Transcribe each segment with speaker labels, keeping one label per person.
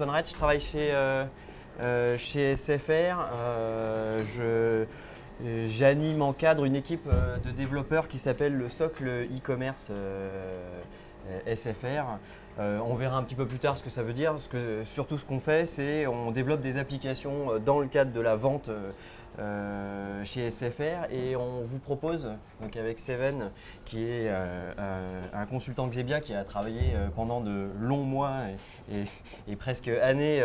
Speaker 1: Antoine Rett, je travaille chez SFR. J'anime, encadre une équipe de développeurs qui s'appelle le socle e-commerce SFR. On verra un petit peu plus tard ce que ça veut dire. Surtout ce qu'on fait, c'est on développe des applications dans le cadre de la vente chez SFR et on vous propose, donc avec Seven, qui est un consultant Xebia qui a travaillé pendant de longs mois et presque années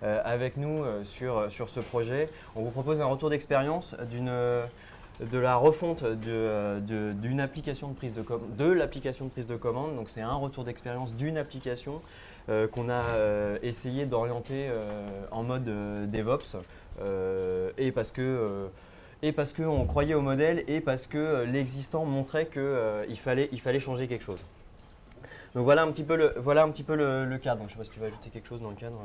Speaker 1: avec nous sur ce projet. On vous propose un retour d'expérience de la refonte d'une application de prise de commande. Donc c'est un retour d'expérience d'une application qu'on a essayé d'orienter en mode DevOps et parce qu'on croyait au modèle et parce que l'existant montrait qu'il fallait changer quelque chose. Donc voilà un petit peu le cadre. Donc, je ne sais pas si tu vas ajouter quelque chose dans le cadre,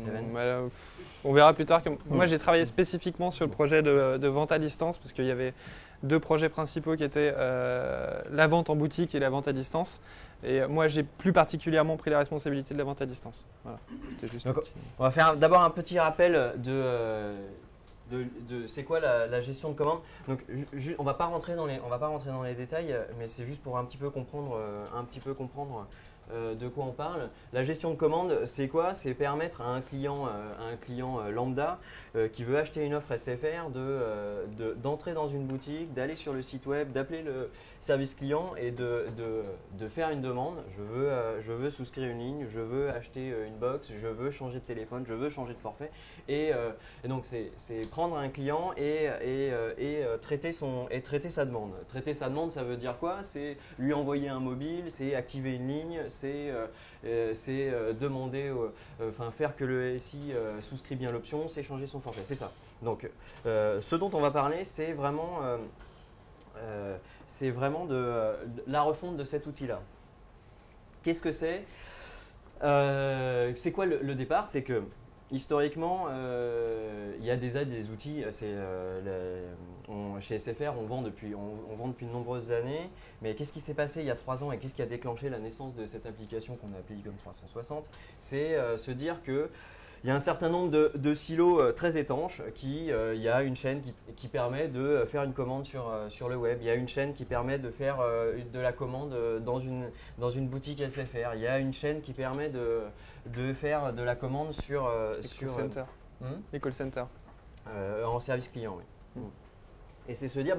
Speaker 1: Seven.
Speaker 2: On verra plus tard. Moi, j'ai travaillé spécifiquement sur le projet de vente à distance parce qu'il y avait deux projets principaux qui étaient la vente en boutique et la vente à distance. Et moi, j'ai plus particulièrement pris la responsabilité de la vente à distance. Voilà.
Speaker 1: Donc, on va faire d'abord un petit rappel de c'est quoi la gestion de commande. Donc, on va pas rentrer dans les détails, mais c'est juste pour un petit peu comprendre de quoi on parle. La gestion de commande, c'est quoi? C'est permettre à un client lambda qui veut acheter une offre SFR d'entrer dans une boutique, d'aller sur le site web, d'appeler le service client et de faire une demande. Je veux souscrire une ligne, je veux acheter une box, je veux changer de téléphone, je veux changer de forfait. Et donc, c'est prendre un client et traiter sa demande. Traiter sa demande, ça veut dire quoi? C'est lui envoyer un mobile, c'est activer une ligne, c'est demander, faire que le SI souscrit bien l'option, c'est changer son forfait. C'est ça. Donc, ce dont on va parler, c'est vraiment de la refonte de cet outil-là. Qu'est-ce que c'est? C'est quoi le départ? C'est que historiquement, il y a des outils. Chez SFR, on vend depuis de nombreuses années. Mais qu'est-ce qui s'est passé il y a 3 ans et qu'est-ce qui a déclenché la naissance de cette application qu'on a appelée Ecom 360? C'est se dire que il y a un certain nombre de silos très étanches il y a une chaîne qui permet de faire une commande sur le web. Il y a une chaîne qui permet de faire de la commande dans une boutique SFR. Il y a une chaîne qui permet de faire de la commande sur
Speaker 2: les call centers.
Speaker 1: En service client, oui. Et c'est se dire,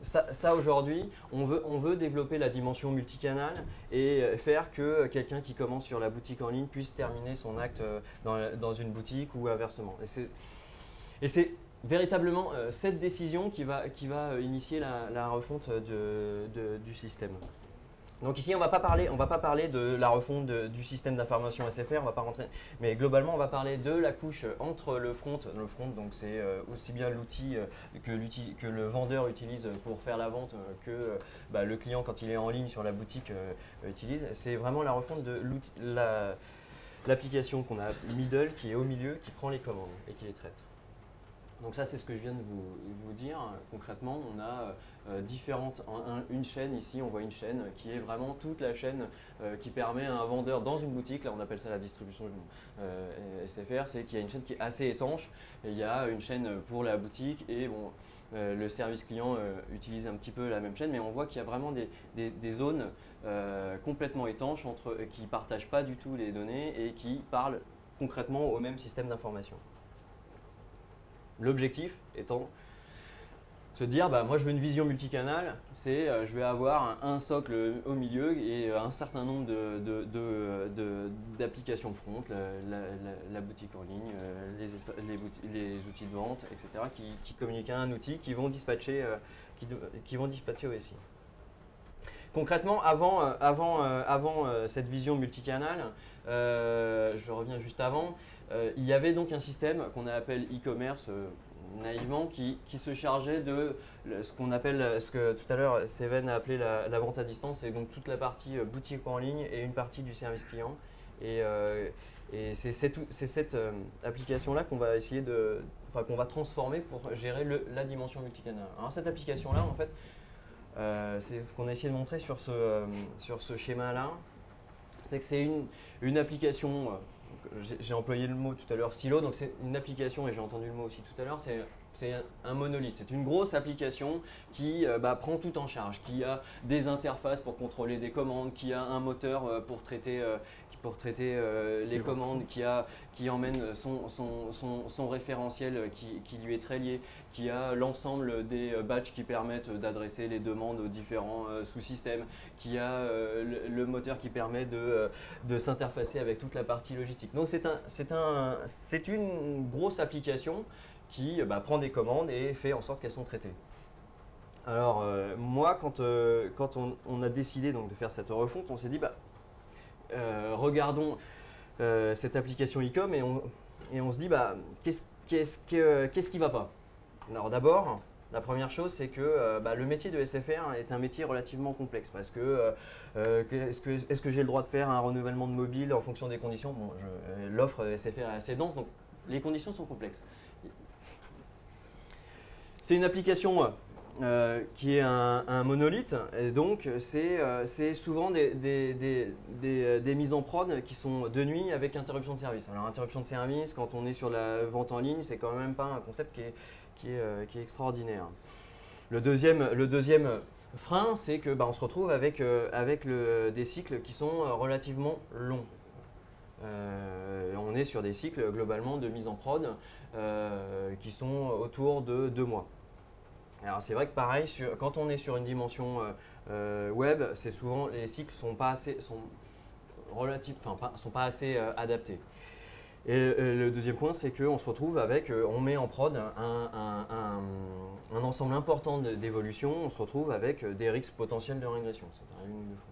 Speaker 1: ça aujourd'hui, on veut développer la dimension multicanal et faire que quelqu'un qui commence sur la boutique en ligne puisse terminer son acte dans une boutique ou inversement. Et c'est véritablement cette décision qui va initier la refonte du système. Donc ici, on va pas parler de la refonte du système d'information SFR, on va pas rentrer, mais globalement, on va parler de la couche entre le front, donc c'est aussi bien l'outil que le vendeur utilise pour faire la vente que le client quand il est en ligne sur la boutique utilise. C'est vraiment la refonte de l'application qu'on a middle qui est au milieu, qui prend les commandes et qui les traite. Donc ça, c'est ce que je viens de vous dire. Concrètement, on a une chaîne ici, on voit une chaîne qui est vraiment toute la chaîne qui permet à un vendeur dans une boutique, là on appelle ça la distribution SFR, c'est qu'il y a une chaîne qui est assez étanche. Et il y a une chaîne pour la boutique et le service client utilise un petit peu la même chaîne, mais on voit qu'il y a vraiment des zones complètement étanches qui ne partagent pas du tout les données et qui parlent concrètement au même système d'information. L'objectif étant se dire, moi je veux une vision multicanal, c'est je vais avoir un socle au milieu et un certain nombre d'applications front, la boutique en ligne, les outils de vente, etc. qui communiquent à un outil qui vont dispatcher au SI. Concrètement, avant cette vision multicanal, je reviens juste avant, il y avait donc un système qu'on appelle e-commerce naïvement qui se chargeait de ce qu'on appelle, ce que tout à l'heure Seven a appelé la vente à distance, et donc toute la partie boutique en ligne et une partie du service client. Et c'est cette application-là qu'on va essayer qu'on va transformer pour gérer la dimension multicanal. Alors cette application-là, en fait, c'est ce qu'on a essayé de montrer sur ce schéma-là, c'est que c'est une application j'ai employé le mot tout à l'heure silo, donc c'est une application, et j'ai entendu le mot aussi tout à l'heure, c'est un monolithe. C'est une grosse application qui prend tout en charge, qui a des interfaces pour contrôler des commandes, qui a un moteur pour traiter les commandes, qui emmène son référentiel qui lui est très lié, qui a l'ensemble des batchs qui permettent d'adresser les demandes aux différents sous-systèmes, qui a le moteur qui permet de s'interfacer avec toute la partie logistique. Donc c'est une grosse application qui prend des commandes et fait en sorte qu'elles sont traitées. Alors moi, quand on a décidé donc de faire cette refonte, on s'est dit regardons cette application e-com et on se dit qu'est-ce qui va pas. Alors d'abord, la première chose, c'est que le métier de SFR est un métier relativement complexe parce que est-ce que j'ai le droit de faire un renouvellement de mobile en fonction des conditions? Bon, l'offre SFR est assez dense, donc les conditions sont complexes. C'est une application qui est un monolithe, et donc c'est souvent des mises en prod qui sont de nuit avec interruption de service. Alors interruption de service, quand on est sur la vente en ligne, c'est quand même pas un concept qui est extraordinaire. Le deuxième frein, c'est que on se retrouve avec des cycles qui sont relativement longs. On est sur des cycles globalement de mise en prod qui sont autour de 2 mois. Alors c'est vrai que pareil, quand on est sur une dimension web, c'est souvent les cycles sont pas assez adaptés. Et le deuxième point, c'est qu'on se retrouve on met en prod un ensemble important d'évolutions, on se retrouve avec des risques potentiels de régression. Ça arrive une ou deux fois.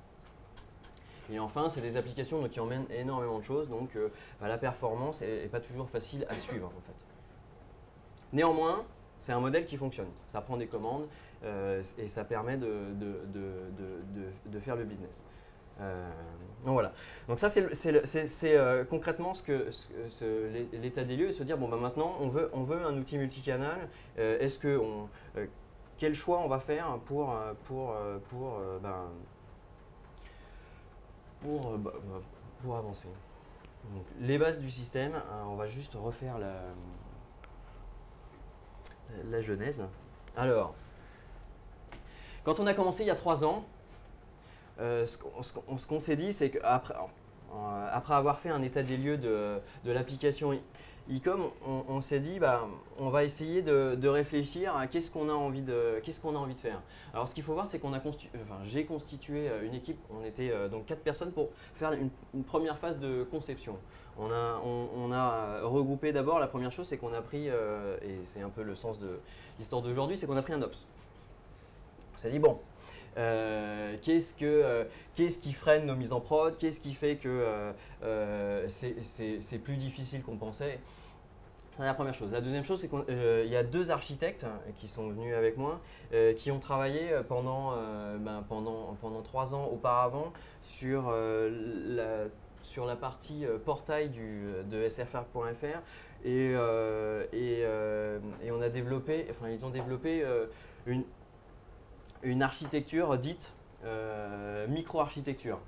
Speaker 1: Et enfin, c'est des applications qui emmènent énormément de choses, donc la performance n'est pas toujours facile à suivre en fait. Néanmoins, c'est un modèle qui fonctionne. Ça prend des commandes et ça permet de faire le business. Donc voilà. Donc ça c'est concrètement l'état des lieux, et se dire maintenant on veut un outil multicanal. Quel choix on va faire pour avancer. Donc, les bases du système, on va juste refaire la genèse. Alors, quand on a commencé il y a 3 ans, ce qu'on s'est dit, c'est qu'après avoir fait un état des lieux de l'application e-com, on s'est dit on va essayer de réfléchir à qu'est-ce qu'on a envie de faire. Alors ce qu'il faut voir, c'est j'ai constitué une équipe, on était donc 4 personnes pour faire une première phase de conception. On a regroupé d'abord, la première chose, c'est qu'on a pris, et c'est un peu le sens de l'histoire d'aujourd'hui, c'est qu'on a pris un ops. On s'est dit qu'est-ce qui freine nos mises en prod? Qu'est-ce qui fait que c'est plus difficile qu'on pensait? C'est la première chose. La deuxième chose, c'est qu'il y a 2 architectes qui sont venus avec moi, qui ont travaillé pendant 3 ans auparavant sur la partie portail de sfr.fr et on a développé, ils ont développé une architecture dite micro-architecture.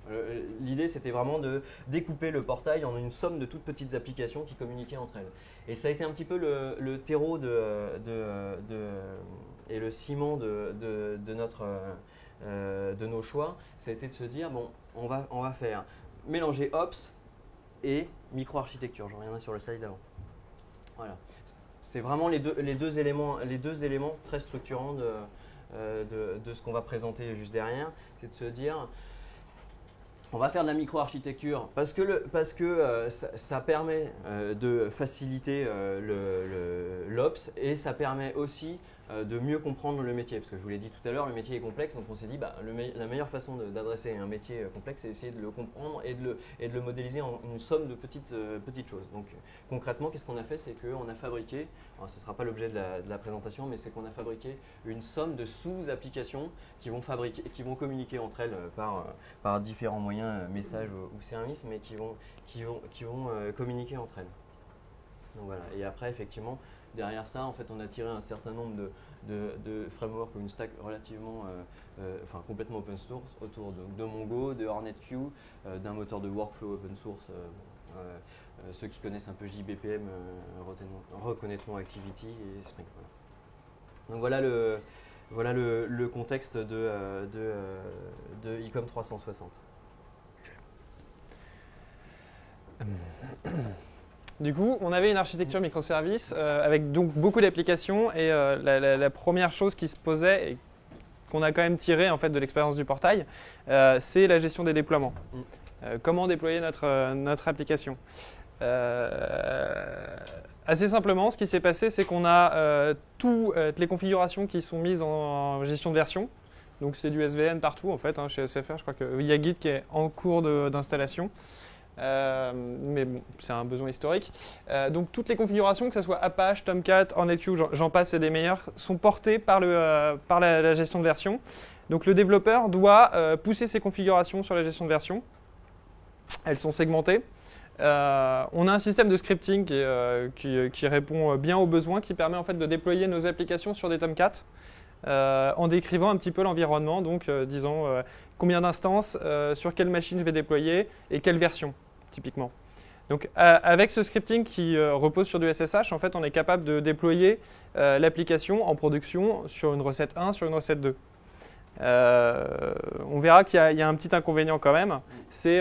Speaker 1: L'idée, c'était vraiment de découper le portail en une somme de toutes petites applications qui communiquaient entre elles. Et ça a été un petit peu le terreau et le ciment de nos choix. Ça a été de se dire, on va faire mélanger Ops et micro-architecture. Je reviendrai sur le slide d'avant. Voilà. C'est vraiment les deux éléments très structurants de ce qu'on va présenter juste derrière. C'est de se dire, on va faire de la micro-architecture parce que ça permet de faciliter l'Ops, et ça permet aussi de mieux comprendre le métier. Parce que je vous l'ai dit tout à l'heure, le métier est complexe, donc on s'est dit la meilleure façon d'adresser un métier complexe, c'est d'essayer de le comprendre et de le modéliser en une somme de petites choses. Donc concrètement, qu'est-ce qu'on a fait? C'est qu'on a fabriqué, alors ce ne sera pas l'objet de la présentation, mais c'est qu'on a fabriqué une somme de sous-applications qui vont communiquer entre elles par différents moyens, messages ou services, mais qui vont communiquer entre elles. Donc voilà. Et après, effectivement, derrière ça, en fait, on a tiré un certain nombre de frameworks ou une stack relativement, complètement open source autour de Mongo, de HornetQ, d'un moteur de workflow open source. Ceux qui connaissent un peu JBPM reconnaîtront Activity et Spring. Voilà. Donc voilà le contexte de ICOM 360.
Speaker 2: Du coup, on avait une architecture microservice avec donc beaucoup d'applications et la première chose qui se posait et qu'on a quand même tiré en fait de l'expérience du portail, c'est la gestion des déploiements. Comment déployer notre application. Assez simplement, ce qui s'est passé, c'est qu'on a toutes les configurations qui sont mises en gestion de version. Donc c'est du SVN partout en fait, hein, chez SFR. Je crois qu'il y a Git qui est en cours d'installation. Mais bon, c'est un besoin historique. Donc toutes les configurations, que ce soit Apache, Tomcat, Hornet-Q, j'en passe et des meilleurs, sont portées par la gestion de version. Donc le développeur doit pousser ses configurations sur la gestion de version. Elles sont segmentées. On a un système de scripting qui répond bien aux besoins, qui permet en fait de déployer nos applications sur des Tomcat en décrivant un petit peu l'environnement, donc disons combien d'instances, sur quelle machine je vais déployer et quelle version, typiquement. Donc avec ce scripting qui repose sur du SSH, en fait, on est capable de déployer l'application en production sur une recette 1, sur une recette 2. On verra qu'il y a un petit inconvénient quand même, c'est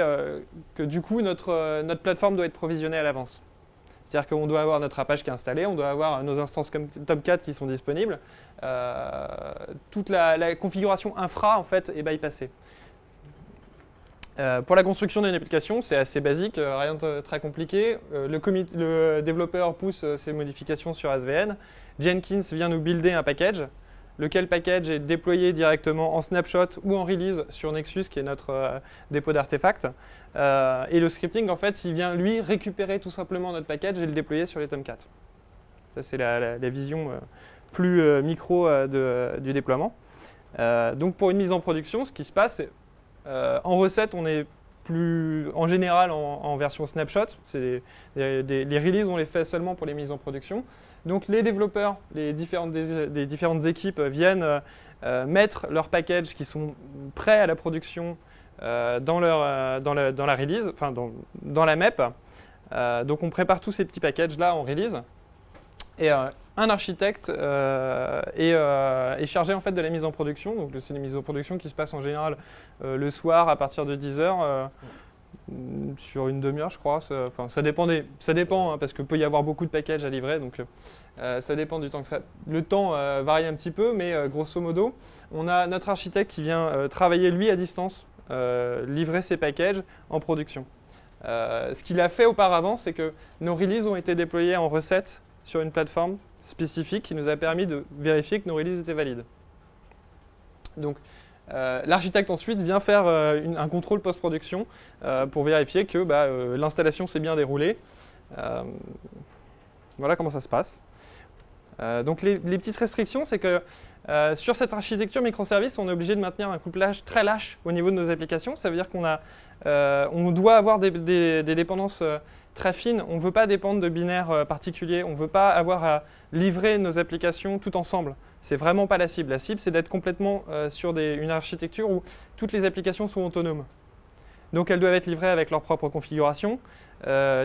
Speaker 2: que du coup notre plateforme doit être provisionnée à l'avance. C'est-à-dire qu'on doit avoir notre Apache qui est installé, on doit avoir nos instances comme Tomcat qui sont disponibles. Toute la configuration infra en fait est bypassée. Pour la construction d'une application, c'est assez basique, rien de très compliqué. Le développeur pousse ses modifications sur SVN. Jenkins vient nous builder un package, lequel package est déployé directement en snapshot ou en release sur Nexus, qui est notre dépôt d'artefacts. Et le scripting, en fait, il vient lui récupérer tout simplement notre package et le déployer sur les Tomcat. Ça, c'est la vision plus micro du déploiement. Donc, pour une mise en production, ce qui se passe, c'est en recette, on est plus en général en version snapshot. Les releases, on les fait seulement pour les mises en production. Donc les développeurs, des différentes équipes viennent mettre leurs packages qui sont prêts à la production dans la release, enfin dans la map. Donc on prépare tous ces petits packages là en release. Et un architecte est chargé en fait de la mise en production. Donc c'est une mise en production qui se passe en général le soir à partir de 10h. Sur une demi-heure, je crois. Ça dépend, hein, parce qu'il peut y avoir beaucoup de packages à livrer, donc ça dépend du temps que ça. Le temps varie un petit peu, mais grosso modo, on a notre architecte qui vient travailler lui à distance, livrer ses packages en production. Ce qu'il a fait auparavant, c'est que nos releases ont été déployées en recette sur une plateforme spécifique qui nous a permis de vérifier que nos releases étaient valides. Donc, l'architecte ensuite vient faire un contrôle post-production pour vérifier que l'installation s'est bien déroulée. Voilà comment ça se passe. Donc les petites restrictions, c'est que sur cette architecture microservice, on est obligé de maintenir un couplage très lâche au niveau de nos applications. Ça veut dire on doit avoir des dépendances très fines. On ne veut pas dépendre de binaires particuliers. On ne veut pas avoir à livrer nos applications tout ensemble. C'est vraiment pas la cible. La cible, c'est d'être complètement sur une architecture où toutes les applications sont autonomes. Donc elles doivent être livrées avec leur propre configuration.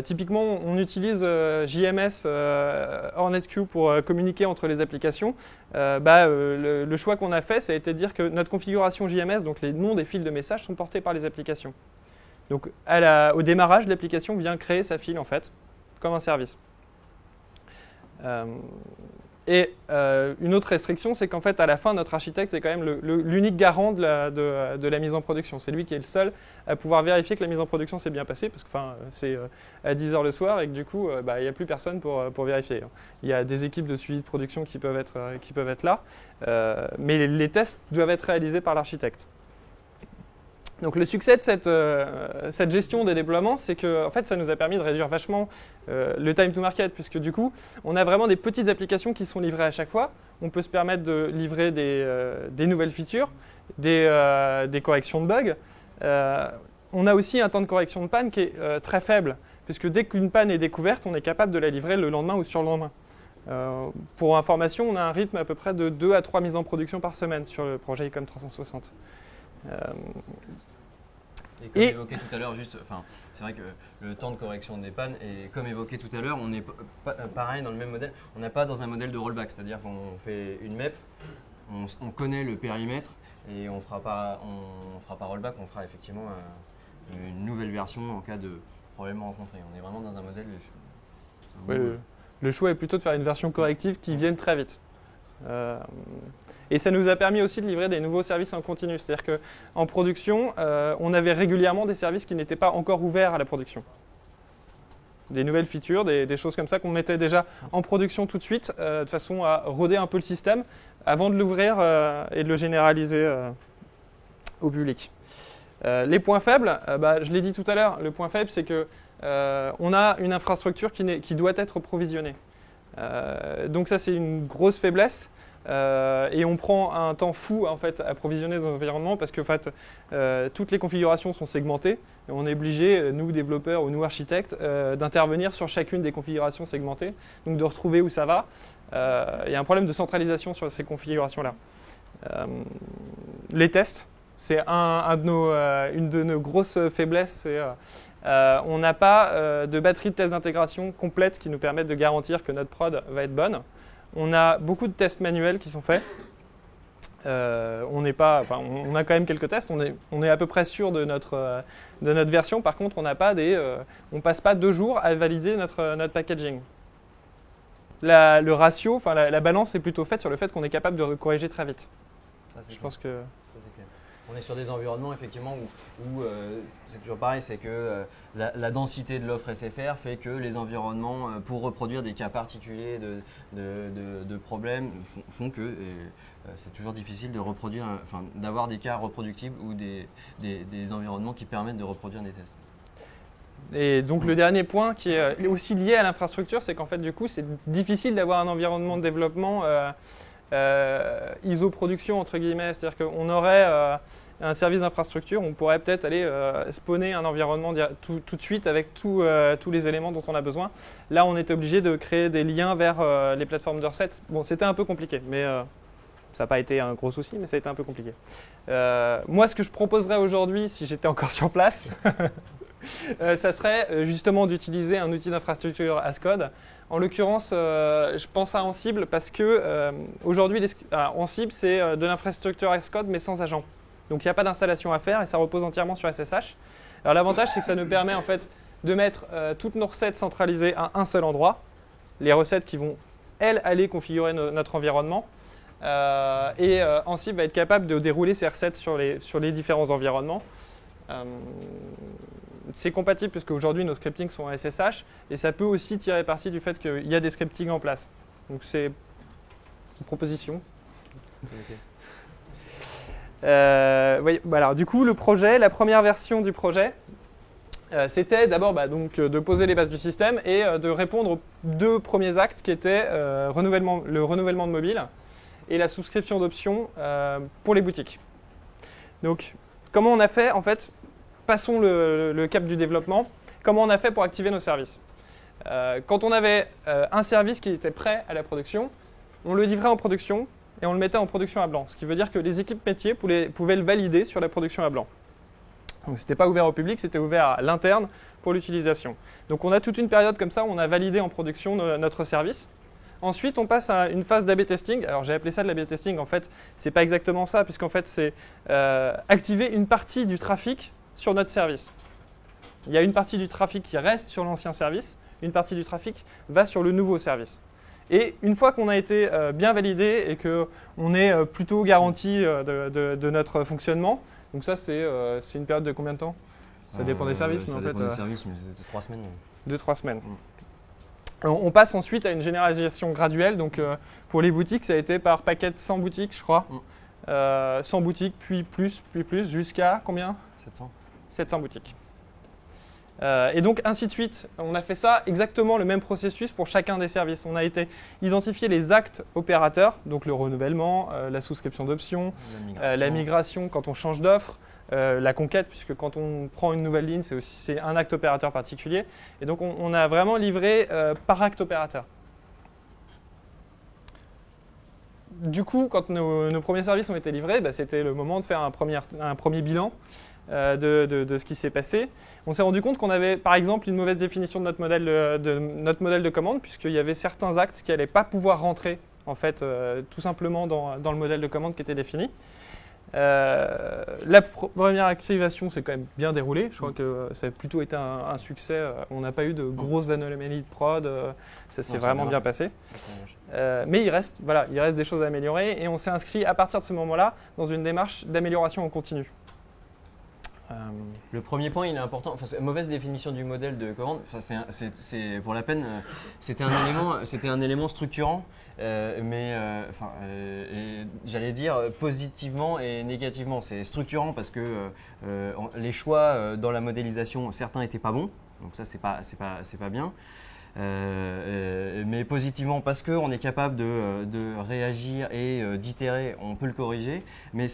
Speaker 2: Typiquement, on utilise JMS Hornet-Q pour communiquer entre les applications. Le choix qu'on a fait, ça a été de dire que notre configuration JMS, donc les noms des fils de messages, sont portés par les applications. Donc au démarrage, l'application vient créer sa file en fait, comme un service. Et une autre restriction, c'est qu'en fait, à la fin, notre architecte est quand même l'unique garant de la mise en production. C'est lui qui est le seul à pouvoir vérifier que la mise en production s'est bien passée, parce que c'est à 10h le soir et que du coup, il n'y a plus personne pour vérifier. Il y a des équipes de suivi de production qui peuvent être là, mais les tests doivent être réalisés par l'architecte. Donc le succès de cette gestion des déploiements, c'est que en fait, ça nous a permis de réduire vachement le time to market, puisque du coup, on a vraiment des petites applications qui sont livrées à chaque fois. On peut se permettre de livrer des nouvelles features, des corrections de bugs. On a aussi un temps de correction de panne qui est très faible, puisque dès qu'une panne est découverte, on est capable de la livrer le lendemain ou sur le lendemain. Pour information, on a un rythme à peu près de 2 à 3 mises en production par semaine sur le projet ICOM 360.
Speaker 1: Et comme évoqué tout à l'heure, c'est vrai que le temps de correction des pannes, et comme évoqué tout à l'heure, on est pareil dans le même modèle, on n'a pas dans un modèle de rollback, c'est-à-dire qu'on fait une MEP, on connaît le périmètre et on fera pas rollback, on fera effectivement une nouvelle version en cas de problème rencontré. On est vraiment dans un modèle.
Speaker 2: Le choix est plutôt de faire une version corrective qui vienne très vite. Et ça nous a permis aussi de livrer des nouveaux services en continu. C'est-à-dire qu'en production, on avait régulièrement des services qui n'étaient pas encore ouverts à la production. Des nouvelles features, des choses comme ça qu'on mettait déjà en production tout de suite, de façon à roder un peu le système avant de l'ouvrir et de le généraliser au public. Les points faibles, je l'ai dit tout à l'heure, le point faible c'est que on a une infrastructure qui doit être provisionnée. Donc ça c'est une grosse faiblesse. Et on prend un temps fou en fait, à provisionner nos environnements parce que en fait, toutes les configurations sont segmentées et on est obligé, nous développeurs ou nous architectes, d'intervenir sur chacune des configurations segmentées, donc de retrouver où ça va. Il y a un problème de centralisation sur ces configurations-là. Les tests, c'est une de nos grosses faiblesses. On n'a pas de batterie de tests d'intégration complète qui nous permettent de garantir que notre prod va être bonne. On a beaucoup de tests manuels qui sont faits. On a quand même quelques tests. On est à peu près sûr de notre version. Par contre, on ne passe pas 2 jours à valider notre packaging. Le ratio, la balance est plutôt faite sur le fait qu'on est capable de corriger très vite. Je pense que
Speaker 1: ça, c'est clair. On est sur des environnements effectivement où c'est toujours pareil, c'est que la densité de l'offre SFR fait que les environnements pour reproduire des cas particuliers de problèmes font que c'est toujours difficile de reproduire, d'avoir des cas reproductibles ou des environnements qui permettent de reproduire des tests.
Speaker 2: Et donc le dernier point qui est aussi lié à l'infrastructure, c'est qu'en fait du coup c'est difficile d'avoir un environnement de développement ISO production entre guillemets, c'est-à-dire qu'on aurait un service d'infrastructure, on pourrait peut-être aller spawner un environnement tout de suite avec tous les éléments dont on a besoin. Là, on était obligé de créer des liens vers les plateformes de recettes. Bon, c'était un peu compliqué, mais ça n'a pas été un gros souci, mais ça a été un peu compliqué. Moi, ce que je proposerais aujourd'hui, si j'étais encore sur place, ça serait justement d'utiliser un outil d'infrastructure as code. En l'occurrence, je pense à Ansible parce que aujourd'hui, Ansible, c'est de l'infrastructure as code, mais sans agent. Donc il n'y a pas d'installation à faire et ça repose entièrement sur SSH. Alors l'avantage, c'est que ça nous permet en fait de mettre toutes nos recettes centralisées à un seul endroit. Les recettes qui vont, elles, aller configurer notre environnement. Et Ansible va être capable de dérouler ces recettes sur les différents environnements. C'est compatible puisque aujourd'hui nos scriptings sont en SSH et ça peut aussi tirer parti du fait qu'il y a des scriptings en place. Donc c'est une proposition. Okay. Oui, alors du coup, la première version du projet, c'était d'abord de poser les bases du système et de répondre aux 2 premiers actes qui étaient le renouvellement de mobile et la souscription d'options pour les boutiques. Donc, comment on a fait en fait? Passons le cap du développement. Comment on a fait pour activer nos services? Quand on avait un service qui était prêt à la production, on le livrait en production et on le mettait en production à blanc. Ce qui veut dire que les équipes métiers pouvaient le valider sur la production à blanc. Donc ce n'était pas ouvert au public, c'était ouvert à l'interne pour l'utilisation. Donc on a toute une période comme ça où on a validé en production notre service. Ensuite, on passe à une phase d'A/B testing. Alors j'ai appelé ça de l'A/B testing. En fait, ce n'est pas exactement ça, puisqu'en fait, c'est activer une partie du trafic sur notre service. Il y a une partie du trafic qui reste sur l'ancien service, une partie du trafic va sur le nouveau service. Et une fois qu'on a été bien validé et qu'on est plutôt garanti de notre fonctionnement, donc ça c'est une période de combien de temps? Ça dépend des services, mais en fait… Ça
Speaker 1: dépend des services, mais c'est de 3 semaines.
Speaker 2: 2-3 semaines. On passe ensuite à une généralisation graduelle. Donc pour les boutiques, ça a été par paquet de 100 boutiques, je crois. 100 boutiques, puis plus, jusqu'à combien? 700 boutiques. Et donc ainsi de suite. On a fait ça exactement le même processus pour chacun des services. On a été identifier les actes opérateurs, donc le renouvellement, la souscription d'options, la migration quand on change d'offre, la conquête, puisque quand on prend une nouvelle ligne, c'est un acte opérateur particulier. Et donc on a vraiment livré par acte opérateur. Du coup, quand nos premiers services ont été livrés, c'était le moment de faire un premier bilan. de ce qui s'est passé. On s'est rendu compte qu'on avait par exemple une mauvaise définition de notre modèle de commande, puisqu'il y avait certains actes qui n'allaient pas pouvoir rentrer en fait, tout simplement dans le modèle de commande qui était défini. La première activation s'est quand même bien déroulée. Je crois que ça a plutôt été un succès. On n'a pas eu de grosses anomalies de prod. Ça s'est vraiment bien passé. Mais il reste des choses à améliorer. Et on s'est inscrit à partir de ce moment-là dans une démarche d'amélioration en continu.
Speaker 1: Le premier point, il est important. Enfin, mauvaise définition du modèle de commande. Enfin, c'est pour la peine. C'était un élément structurant, j'allais dire positivement et négativement. C'est structurant parce que les choix dans la modélisation, certains n'étaient pas bons. Donc ça, c'est pas bien. Mais positivement parce qu'on est capable de réagir et d'itérer, on peut le corriger. Mais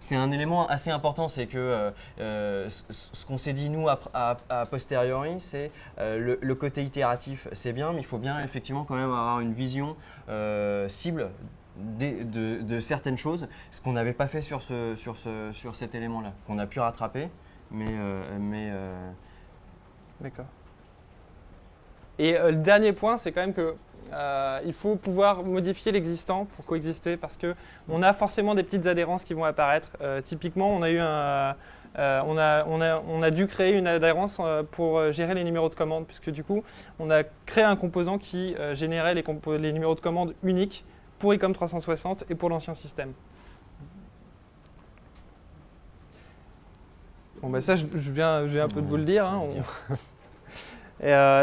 Speaker 1: c'est un élément assez important, c'est que ce qu'on s'est dit nous à posteriori, c'est le côté itératif, c'est bien, mais il faut bien effectivement quand même avoir une vision cible de certaines choses, ce qu'on n'avait pas fait sur cet élément-là, qu'on a pu rattraper,
Speaker 2: D'accord. Et le dernier point, c'est quand même que il faut pouvoir modifier l'existant pour coexister, parce qu'on a forcément des petites adhérences qui vont apparaître. Typiquement, on a dû créer une adhérence pour gérer les numéros de commande, puisque du coup, on a créé un composant qui générait les numéros de commande uniques pour ICOM 360 et pour l'ancien système. Bon, bah ça, je viens un peu de vous le dire. Hein,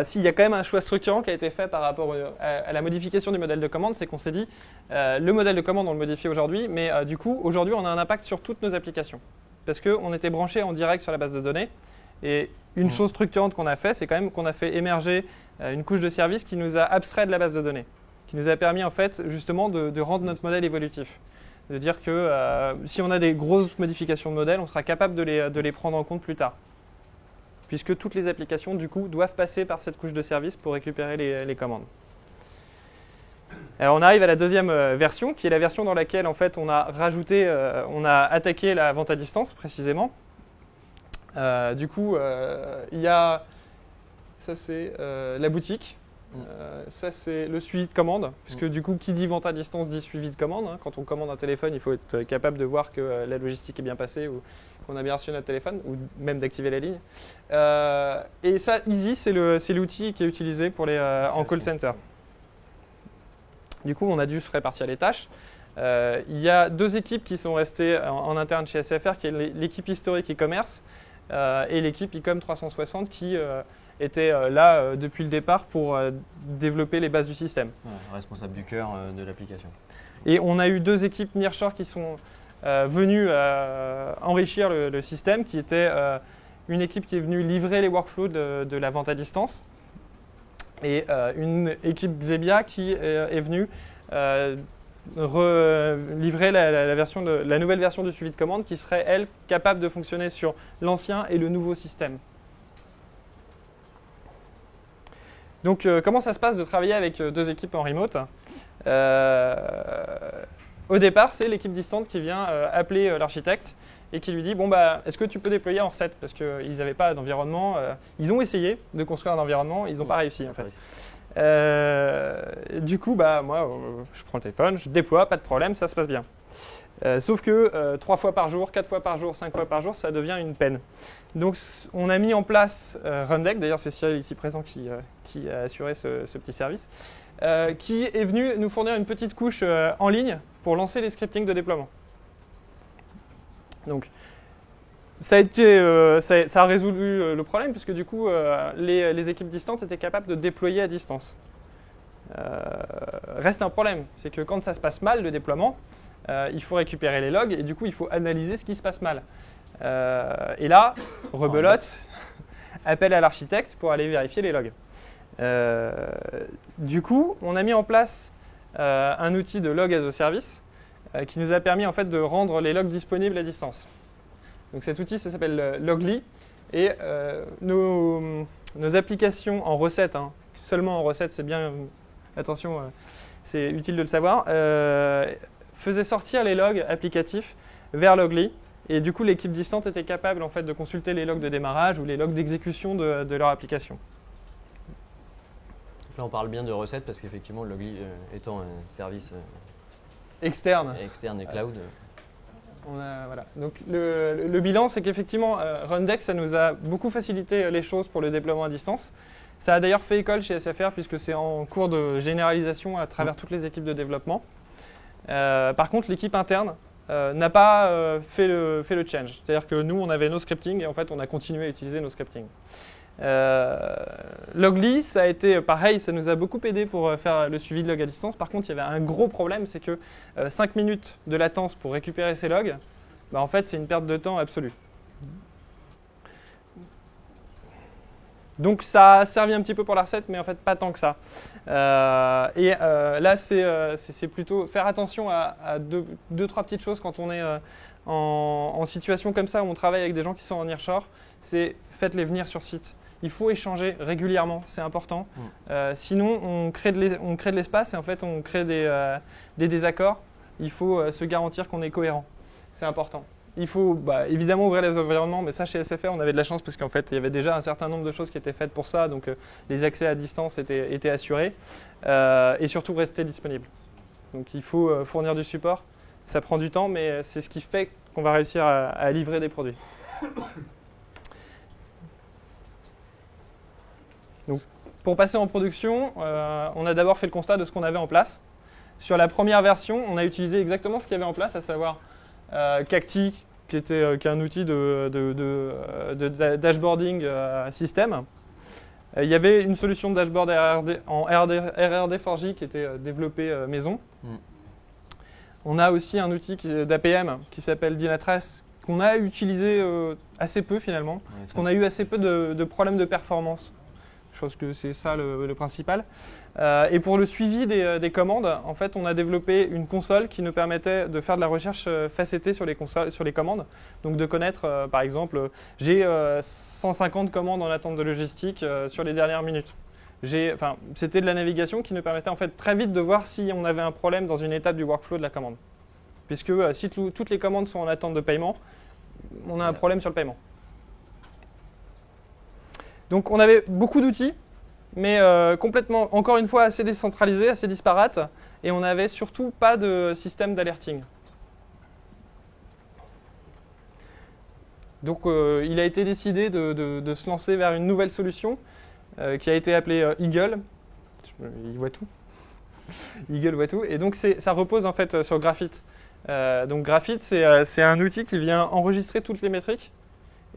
Speaker 2: s'il y a quand même un choix structurant qui a été fait par rapport à la modification du modèle de commande, c'est qu'on s'est dit le modèle de commande on le modifie aujourd'hui, mais du coup aujourd'hui on a un impact sur toutes nos applications parce qu'on était branché en direct sur la base de données. Et une chose structurante qu'on a fait, c'est quand même qu'on a fait émerger une couche de service qui nous a abstrait de la base de données, qui nous a permis en fait justement de rendre notre modèle évolutif. De dire que si on a des grosses modifications de modèle, on sera capable de les prendre en compte plus tard, puisque toutes les applications, du coup, doivent passer par cette couche de service pour récupérer les commandes. Alors, on arrive à la deuxième version, qui est la version dans laquelle, en fait, on a attaqué la vente à distance, précisément. Du coup, il y a, ça c'est la boutique, ça c'est le suivi de commande, puisque du coup, qui dit vente à distance dit suivi de commande. Hein. Quand on commande un téléphone, il faut être capable de voir que la logistique est bien passée ou qu'on a bien reçu notre téléphone, ou même d'activer la ligne. Et ça, Easy, c'est l'outil qui est utilisé pour en call center. Du coup, on a dû se répartir les tâches. Il y a deux équipes qui sont restées en interne chez SFR, qui est l'équipe historique e-commerce et l'équipe ICOM 360 qui était là depuis le départ pour développer les bases du système.
Speaker 1: Responsable du cœur de l'application.
Speaker 2: Et on a eu deux équipes nearshore qui sont venues enrichir le système, qui était une équipe qui est venue livrer les workflows de la vente à distance et une équipe Xebia qui est venue livrer la nouvelle version du suivi de commande qui serait, elle, capable de fonctionner sur l'ancien et le nouveau système. Donc, comment ça se passe de travailler avec deux équipes en remote ? Au départ, c'est l'équipe distante qui vient appeler l'architecte et qui lui dit bon, bah, est-ce que tu peux déployer en recette ? Parce qu'ils n'avaient pas d'environnement. Ils ont essayé de construire un environnement, ils n'ont pas réussi en fait. Du coup, bah, moi, je prends le téléphone, je déploie, pas de problème, ça se passe bien. Sauf que 3 fois par jour, 4 fois par jour, 5 fois par jour, ça devient une peine. Donc, on a mis en place Rundeck, d'ailleurs c'est Cyril ici présent qui a assuré ce petit service, qui est venu nous fournir une petite couche en ligne pour lancer les scriptings de déploiement. Donc, ça a résolu le problème, puisque du coup, les équipes distantes étaient capables de déployer à distance. Reste un problème, c'est que quand ça se passe mal, le déploiement, il faut récupérer les logs et du coup, il faut analyser ce qui se passe mal. Et là, rebelote, appel à l'architecte pour aller vérifier les logs. Du coup, on a mis en place un outil de log as a service qui nous a permis en fait de rendre les logs disponibles à distance. Donc cet outil, ça s'appelle Logly et nos applications en recette, hein, seulement en recette, c'est bien, attention, c'est utile de le savoir, faisaient sortir les logs applicatifs vers Logly Et du coup, l'équipe distante était capable en fait, de consulter les logs de démarrage ou les logs d'exécution de leur application.
Speaker 1: Là, on parle bien de recettes parce qu'effectivement, Logly étant un service
Speaker 2: Externe.
Speaker 1: externe et cloud.
Speaker 2: Voilà. Donc, le bilan, c'est qu'effectivement, Rundeck, ça nous a beaucoup facilité les choses pour le déploiement à distance. Ça a d'ailleurs fait école chez SFR puisque c'est en cours de généralisation à travers toutes les équipes de développement. Par contre, l'équipe interne n'a pas fait le change. C'est-à-dire que nous, on avait nos scripting et en fait, on a continué à utiliser nos scripting. Logly, ça a été pareil, ça nous a beaucoup aidé pour faire le suivi de log à distance. Par contre, il y avait un gros problème, c'est que 5 minutes de latence pour récupérer ces logs, en fait, c'est une perte de temps absolue. Donc ça a servi un petit peu pour la recette, mais en fait pas tant que ça. Là, c'est plutôt faire attention à deux, trois petites choses quand on est en situation comme ça, où on travaille avec des gens qui sont en nearshore, c'est faites-les venir sur site. Il faut échanger régulièrement, c'est important. Sinon, on crée de l'espace et en fait, on crée des désaccords. Il faut se garantir qu'on est cohérent. C'est important. Il faut évidemment ouvrir les environnements, mais ça chez SFR on avait de la chance parce qu'en fait il y avait déjà un certain nombre de choses qui étaient faites pour ça, donc les accès à distance étaient assurés et surtout rester disponible. Donc il faut fournir du support, ça prend du temps mais c'est ce qui fait qu'on va réussir à livrer des produits. Donc, pour passer en production, on a d'abord fait le constat de ce qu'on avait en place. Sur la première version, on a utilisé exactement ce qu'il y avait en place, à savoir Cacti, qui est un outil de dashboarding système. Il y avait une solution de dashboard en RRD4J qui était développée maison. On a aussi un outil d'APM qui s'appelle Dynatrace, qu'on a utilisé assez peu finalement, parce qu'on a eu assez peu de problèmes de performance. Je pense que c'est ça le principal. Et pour le suivi des commandes, en fait, on a développé une console qui nous permettait de faire de la recherche facettée sur les commandes. Donc de connaître, par exemple, j'ai 150 commandes en attente de logistique sur les dernières minutes. C'était de la navigation qui nous permettait en fait très vite de voir si on avait un problème dans une étape du workflow de la commande. Puisque si toutes les commandes sont en attente de paiement, on a un problème sur le paiement. Donc on avait beaucoup d'outils, mais complètement, encore une fois, assez décentralisés, assez disparates, et on n'avait surtout pas de système d'alerting. Donc il a été décidé de se lancer vers une nouvelle solution qui a été appelée Eagle. Il voit tout. Eagle voit tout. Et donc ça repose en fait sur Graphite. Donc Graphite, c'est un outil qui vient enregistrer toutes les métriques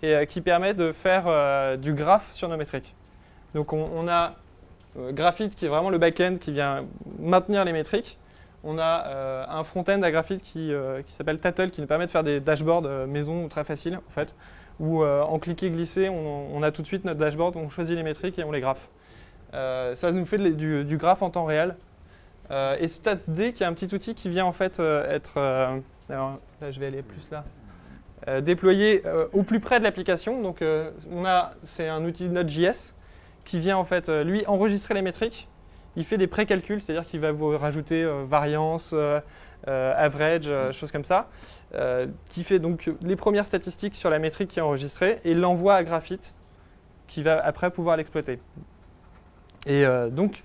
Speaker 2: et qui permet de faire du graph sur nos métriques. Donc on a Graphite qui est vraiment le back-end qui vient maintenir les métriques. On a un front-end à Graphite qui s'appelle Tattle qui nous permet de faire des dashboards maison très faciles en fait, où en cliquer-glisser, on a tout de suite notre dashboard, on choisit les métriques et on les graphe. Ça nous fait du graph en temps réel. Et StatsD qui est un petit outil qui vient en fait être, alors là je vais aller plus là, déployé au plus près de l'application. Donc c'est un outil Node.js qui vient en fait lui enregistrer les métriques. Il fait des pré-calculs, c'est-à-dire qu'il va vous rajouter variance, average, choses comme ça, qui fait donc les premières statistiques sur la métrique qui est enregistrée et l'envoie à Graphite qui va après pouvoir l'exploiter. Et donc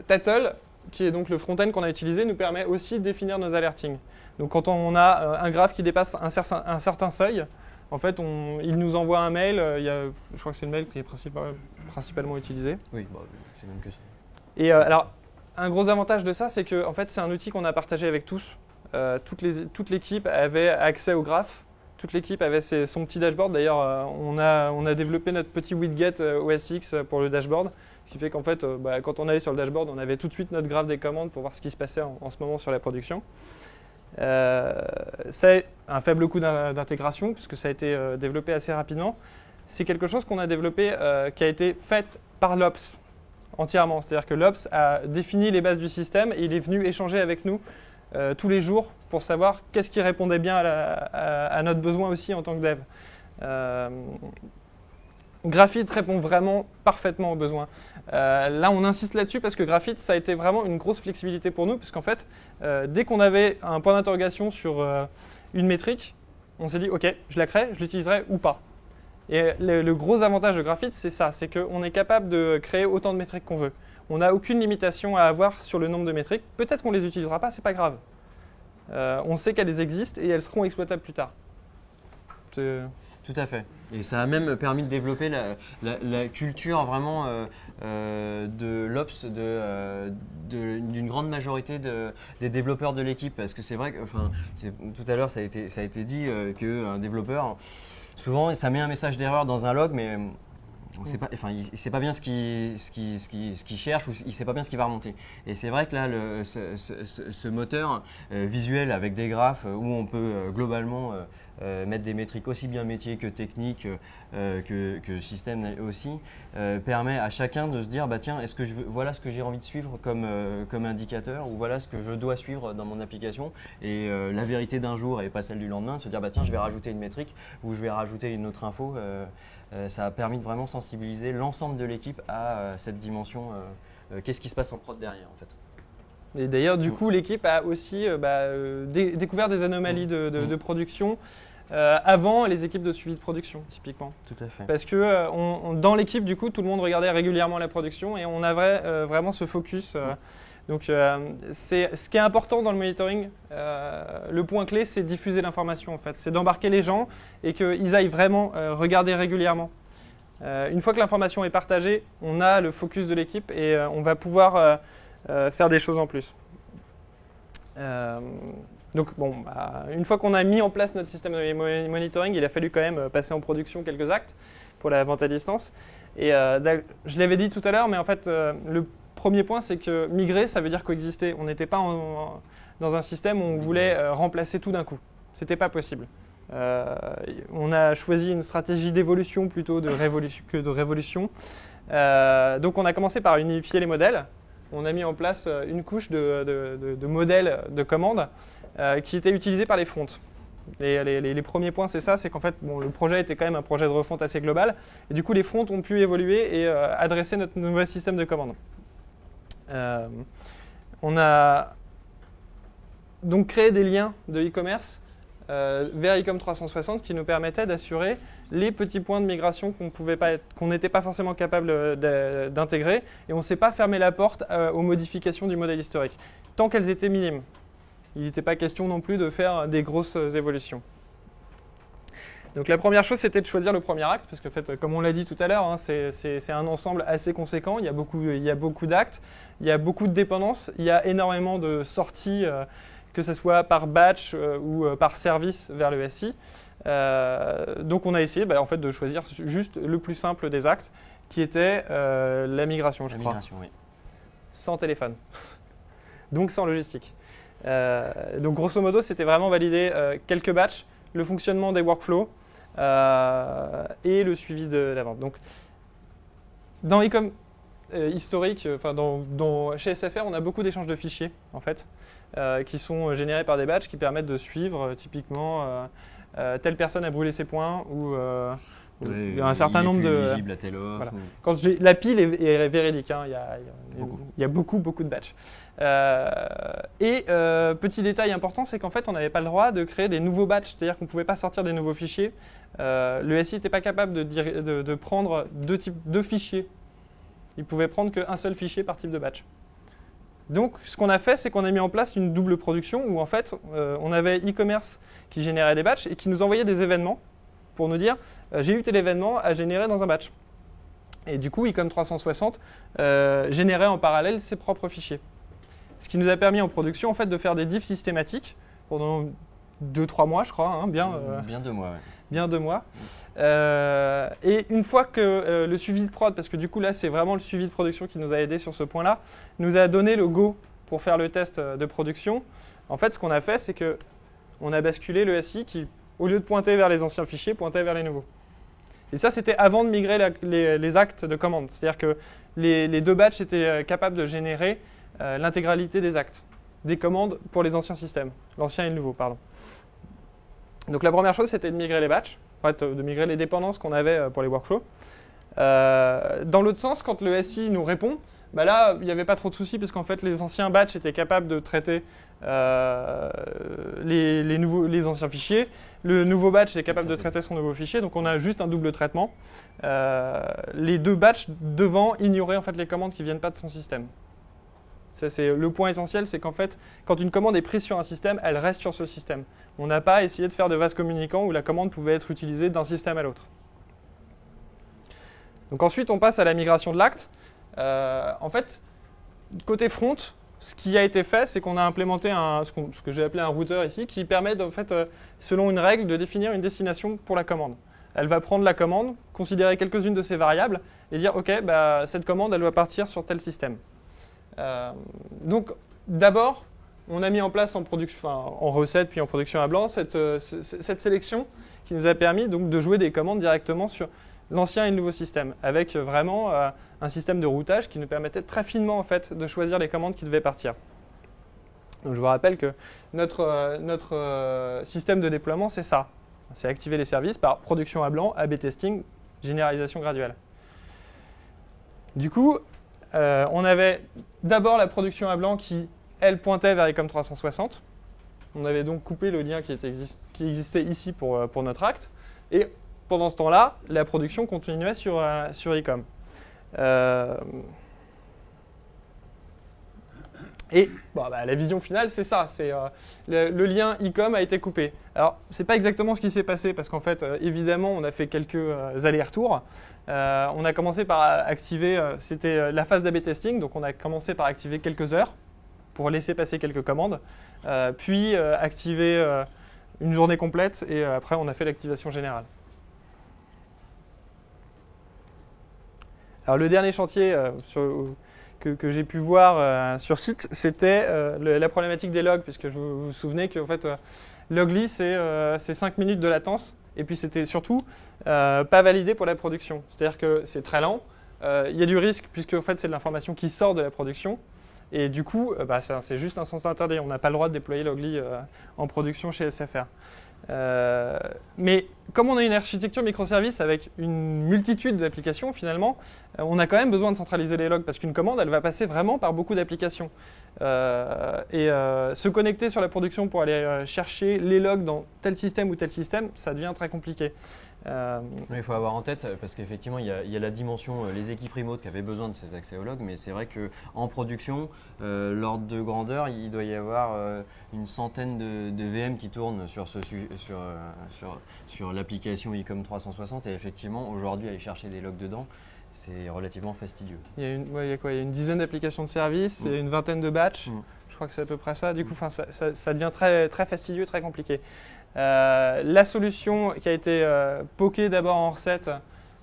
Speaker 2: Tattle, qui est donc le front-end qu'on a utilisé, nous permet aussi de définir nos alertings. Donc quand on a un graphe qui dépasse un certain seuil, en fait, il nous envoie un mail. Je crois que c'est le mail qui est principalement utilisé.
Speaker 1: Oui, c'est même que ça.
Speaker 2: Et alors, un gros avantage de ça, c'est que en fait, c'est un outil qu'on a partagé avec tous. Toute l'équipe avait accès au graphe. Toute l'équipe avait son petit dashboard. D'ailleurs, on a développé notre petit widget OS X pour le dashboard, ce qui fait qu'en fait, quand on allait sur le dashboard, on avait tout de suite notre graphe des commandes pour voir ce qui se passait en ce moment sur la production. C'est un faible coût d'intégration puisque ça a été développé assez rapidement. C'est quelque chose qu'on a développé qui a été fait par l'Ops entièrement. C'est-à-dire que l'Ops a défini les bases du système et il est venu échanger avec nous tous les jours pour savoir qu'est-ce qui répondait bien à notre besoin aussi en tant que dev. Graphite répond vraiment parfaitement aux besoins. Là, on insiste là-dessus parce que Graphite, ça a été vraiment une grosse flexibilité pour nous, puisqu'en fait, dès qu'on avait un point d'interrogation sur une métrique, on s'est dit, OK, je la crée, je l'utiliserai ou pas. Et le gros avantage de Graphite, c'est ça, c'est qu'on est capable de créer autant de métriques qu'on veut. On n'a aucune limitation à avoir sur le nombre de métriques. Peut-être qu'on ne les utilisera pas, c'est pas grave. On sait qu'elles existent et elles seront exploitables plus tard.
Speaker 1: Tout à fait. Et ça a même permis de développer la culture vraiment de l'Ops d'une grande majorité des développeurs de l'équipe. Parce que c'est vrai que, tout à l'heure, ça a été dit qu'un développeur, souvent, ça met un message d'erreur dans un log, mais il ne sait pas bien ce qu'il cherche ou il ne sait pas bien ce qu'il va remonter. Et c'est vrai que là, ce moteur visuel avec des graphes où on peut globalement mettre des métriques aussi bien métier que technique que système aussi, permet à chacun de se dire tiens, voilà ce que j'ai envie de suivre comme indicateur ou voilà ce que je dois suivre dans mon application et la vérité d'un jour et pas celle du lendemain, se dire tiens, je vais rajouter une métrique ou je vais rajouter une autre info. Ça a permis de vraiment sensibiliser l'ensemble de l'équipe à cette dimension. Qu'est-ce qui se passe en prod derrière en fait.
Speaker 2: Et d'ailleurs, du coup, l'équipe a aussi découvert des anomalies de production avant les équipes de suivi de production, typiquement.
Speaker 1: Tout à fait.
Speaker 2: Parce que dans l'équipe, du coup, tout le monde regardait régulièrement la production et on avait vraiment ce focus. Donc, ce qui est important dans le monitoring, le point clé, c'est diffuser l'information en fait. C'est d'embarquer les gens et qu'ils aillent vraiment regarder régulièrement. Une fois que l'information est partagée, on a le focus de l'équipe et on va pouvoir faire des choses en plus. Donc, une fois qu'on a mis en place notre système de monitoring, il a fallu quand même passer en production quelques actes pour la vente à distance. Et je l'avais dit tout à l'heure, mais en fait, le premier point, c'est que migrer, ça veut dire coexister. On n'était pas dans un système où on voulait remplacer tout d'un coup. Ce n'était pas possible. On a choisi une stratégie d'évolution plutôt que de révolution. Donc on a commencé par unifier les modèles. On a mis en place une couche de modèles de commandes qui étaient utilisés par les fronts. Et les premiers points, c'est ça, c'est qu'en fait, le projet était quand même un projet de refonte assez global. Et du coup, les fronts ont pu évoluer et adresser notre nouveau système de commandes. On a donc créé des liens de e-commerce vers Ecom 360 qui nous permettaient d'assurer les petits points de migration qu'on n'était pas forcément capable d'intégrer et on ne s'est pas fermé la porte aux modifications du modèle historique tant qu'elles étaient minimes. Il n'était pas question non plus de faire des grosses évolutions. Donc la première chose, c'était de choisir le premier acte, parce que en fait, comme on l'a dit tout à l'heure, c'est un ensemble assez conséquent, il y a beaucoup d'actes, il y a beaucoup de dépendances, il y a énormément de sorties, que ce soit par batch ou par service vers le SI. Donc on a essayé en fait, de choisir juste le plus simple des actes, qui était la migration, je crois.
Speaker 1: Oui.
Speaker 2: Sans téléphone, donc sans logistique. Donc grosso modo, c'était vraiment valider quelques batchs, le fonctionnement des workflows et le suivi de la vente. Donc, dans Ecom historique, chez SFR, on a beaucoup d'échanges de fichiers en fait, qui sont générés par des batchs qui permettent de suivre typiquement telle personne a brûlé ses points ou il y a un certain nombre de.
Speaker 1: Éligible à telle offre.
Speaker 2: Voilà. Quand la pile est véridique, hein, il y a beaucoup de batchs. Petit détail important, c'est qu'en fait, on n'avait pas le droit de créer des nouveaux batchs, c'est-à-dire qu'on ne pouvait pas sortir des nouveaux fichiers. Le SI n'était pas capable de prendre deux fichiers. Il pouvait prendre qu'un seul fichier par type de batch. Donc, ce qu'on a fait, c'est qu'on a mis en place une double production où en fait, on avait e-commerce qui générait des batchs et qui nous envoyait des événements pour nous dire j'ai eu tel événement à générer dans un batch. Et du coup, Ecom 360 générait en parallèle ses propres fichiers. Ce qui nous a permis en production en fait, de faire des diffs systématiques pendant 2-3 mois, je crois. Bien
Speaker 1: 2 mois. Ouais.
Speaker 2: Bien 2 mois. Et une fois que le suivi de prod, parce que du coup là c'est vraiment le suivi de production qui nous a aidé sur ce point-là, nous a donné le go pour faire le test de production. En fait, ce qu'on a fait, c'est qu'on a basculé le SI qui, au lieu de pointer vers les anciens fichiers, pointait vers les nouveaux. Et ça, c'était avant de migrer les actes de commande. C'est-à-dire que les deux batchs étaient capables de générer l'intégralité des actes, des commandes pour les anciens systèmes, l'ancien et le nouveau, pardon. Donc la première chose, c'était de migrer les batchs, en fait, de migrer les dépendances qu'on avait pour les workflows. Dans l'autre sens, quand le SI nous répond, bah là, il n'y avait pas trop de soucis parce qu'en fait, les anciens batchs étaient capables de traiter les anciens fichiers. Le nouveau batch est capable de traiter son nouveau fichier, donc on a juste un double traitement. Les deux batchs devant ignorer en fait les commandes qui ne viennent pas de son système. Ça, c'est le point essentiel, c'est qu'en fait, quand une commande est prise sur un système, elle reste sur ce système. On n'a pas essayé de faire de vases communicants où la commande pouvait être utilisée d'un système à l'autre. Donc ensuite, on passe à la migration de l'acte. En fait, côté front, ce qui a été fait, c'est qu'on a implémenté ce que j'ai appelé un routeur ici, qui permet, en fait, selon une règle, de définir une destination pour la commande. Elle va prendre la commande, considérer quelques-unes de ses variables et dire « Ok, bah, cette commande, elle doit partir sur tel système ». Donc, d'abord, on a mis en place en recette puis en production à blanc cette sélection qui nous a permis donc, de jouer des commandes directement sur l'ancien et le nouveau système, avec vraiment un système de routage qui nous permettait très finement en fait, de choisir les commandes qui devaient partir. Donc, je vous rappelle que notre système de déploiement, c'est ça. C'est activer les services par production à blanc, A/B testing, généralisation graduelle. Du coup, on avait d'abord la production à blanc qui, elle, pointait vers Ecom 360. On avait donc coupé le lien qui existait ici pour notre acte. Et pendant ce temps-là, la production continuait sur Ecom. Et la vision finale, c'est ça. Le lien Ecom a été coupé. Alors, ce n'est pas exactement ce qui s'est passé parce qu'en fait, évidemment, on a fait quelques allers-retours. On a commencé par activer, c'était la phase d'A/B testing, donc on a commencé par activer quelques heures pour laisser passer quelques commandes, puis activer une journée complète et après on a fait l'activation générale. Alors le dernier chantier que j'ai pu voir sur site, c'était la problématique des logs, puisque vous vous souvenez que en fait, Logly, c'est 5 minutes de latence, et puis c'était surtout pas validé pour la production. C'est-à-dire que c'est très lent, il y a du risque, puisque en fait, c'est de l'information qui sort de la production, et du coup, c'est juste un sens interdit. On n'a pas le droit de déployer Logly en production chez SFR. Mais comme on a une architecture microservice avec une multitude d'applications, finalement, on a quand même besoin de centraliser les logs parce qu'une commande, elle va passer vraiment par beaucoup d'applications. Se connecter sur la production pour aller chercher les logs dans tel système ou tel système, ça devient très compliqué.
Speaker 1: Il faut avoir en tête, parce qu'effectivement, il y a la dimension, les équipes remote qui avaient besoin de ces accès aux logs, mais c'est vrai qu'en production, l'ordre de grandeur, il doit y avoir une centaine de VM qui tournent sur l'application Ecom 360, et effectivement, aujourd'hui, aller chercher des logs dedans, c'est relativement fastidieux.
Speaker 2: Il y a une dizaine d'applications de services et une vingtaine de batchs. Je crois que c'est à peu près ça. Du coup, ça devient très, très fastidieux, très compliqué. La solution qui a été pokée d'abord en recette